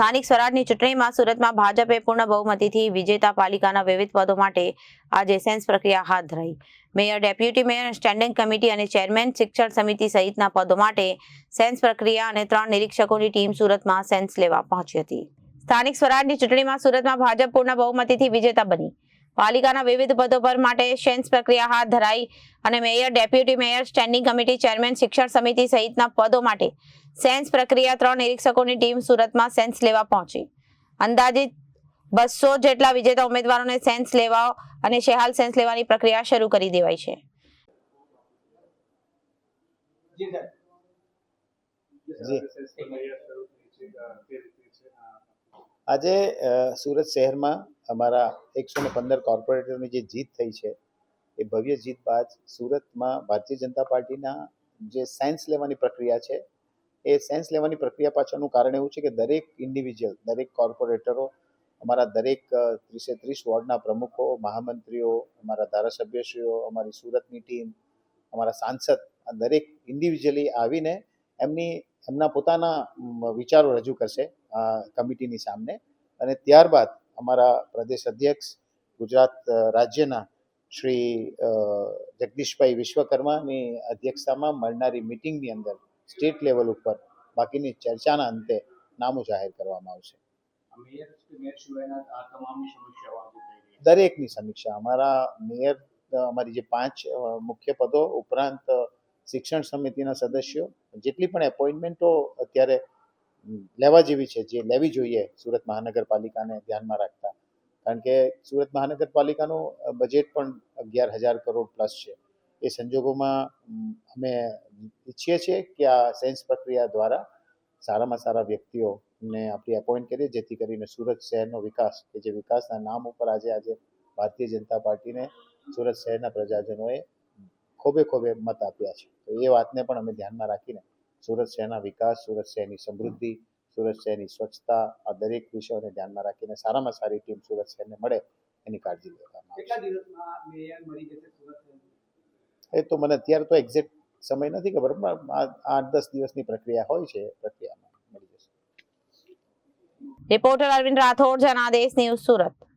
સ્થાનિક સ્વરાજની ચૂંટણીમાં સુરતમાં ભાજપે પૂર્ણ બહુમતીથી વિજેતા પાલિકાના વિવિધ પદો માટે આજે સેન્સ પ્રક્રિયા હાથ ધરાઈ. Mayor, deputy mayor, standing committee અને ચેરમેન શિક્ષણ સમિતિ સહિતના પદો માટે સેન્સ પ્રક્રિયા અને 3 નિરીક્ષકોની ટીમ સુરતમાં સેન્સ લેવા પહોંચી હતી. સ્થાનિક સ્વરાજની ચૂંટણીમાં સુરતમાં ભાજપ પૂર્ણ બહુમતીથી વિજેતા બની. પાલિકાના વિવિધ પદો પર માટે સેન્સ પ્રક્રિયા હાથ ધરાઈ અને mayor, deputy mayor, standing committee, chairman શિક્ષણ સમિતિ સહિતના પદો માટે સેન્સ પ્રક્રિયા 3 નિરીક્ષકોની ટીમ સુરતમાં સેન્સ લેવા પહોંચી. અંદાજિત 200 જેટલા વિજેતા ઉમેદવારોને સેન્સ લેવા અને હાલ સેન્સ લેવાની પ્રક્રિયા શરૂ કરી દેવાઈ છે. આજે સુરત શહેરમાં અમારા 115 કોર્પોરેટરની જે જીત થઈ છે એ ભવ્ય જીત બાદ સુરતમાં ભારતીય જનતા પાર્ટીના જે સાયન્સ લેવાની પ્રક્રિયા છે એ સાયન્સ લેવાની પ્રક્રિયા પાછળનું કારણ એવું છે કે દરેક ઇન્ડિવિજ્યુઅલ, દરેક કોર્પોરેટરો, અમારા દરેક 30 વોર્ડના પ્રમુખો, મહામંત્રીઓ, અમારા ધારાસભ્યશ્રીઓ, અમારી સુરતની ટીમ, અમારા સાંસદ, આ દરેક ઇન્ડિવિજ્યુઅલી આવીને એમના પોતાના વિચારો રજૂ કરશે આ કમિટીની સામે. અને ત્યારબાદ અમારા પ્રદેશ અધ્યક્ષ ગુજરાત રાજ્યના શ્રી જગદીશભાઈ વિશ્વકર્માની અધ્યક્ષતામાં મળનારી મિટિંગની અંદર સ્ટેટ લેવલ ઉપર બાકીની ચર્ચાના અંતે નામો જાહેર કરવામાં આવશે. દરેકની સમીક્ષા અમારા મેયર, અમારી જે 5 મુખ્ય પદો ઉપરાંત શિક્ષણ સમિતિના સદસ્યો, જેટલી પણ એપોઇન્ટમેન્ટો અત્યારે લેવા જેવી છે, જે લેવી જોઈએ સુરત મહાનગરપાલિકાને ધ્યાનમાં રાખતા, કારણ કે સુરત મહાનગરપાલિકાનું બજેટ પણ 11,000 કરોડ પ્લસ છે. એ સંજોગોમાં અમે ઈચ્છીએ છીએ કે આ સેન્સ પ્રક્રિયા દ્વારા સારામાં સારા વ્યક્તિઓને આપણે એપોઇન્ટ કરીએ, જેથી કરીને સુરત શહેરનો વિકાસ, કે જે વિકાસના નામ ઉપર આજે ભારતીય જનતા પાર્ટીને સુરત શહેરના પ્રજાજનોએ ખોબે મત આપ્યા છે. તો એ વાતને પણ અમે ધ્યાનમાં રાખીને સુરત શહેરના વિકાસ, સુરત શહેરની સમૃદ્ધિ, સુરત શહેરની સ્વચ્છતા, આ દરેક વિષયોને ધ્યાનમાં રાખીને સારામાં સારી ટીમ સુરત શહેરને મળે એની કાળજી લેવામાં આવશે. એ તો મને અત્યારે તો એક્ઝેક્ટ સમય નથી ખબર, પણ 8-10 દિવસની પ્રક્રિયા હોય છે. પ્રક્રિયામાં મળી જશે. Reporter Arvind Rathod, Janadesh News, Surat.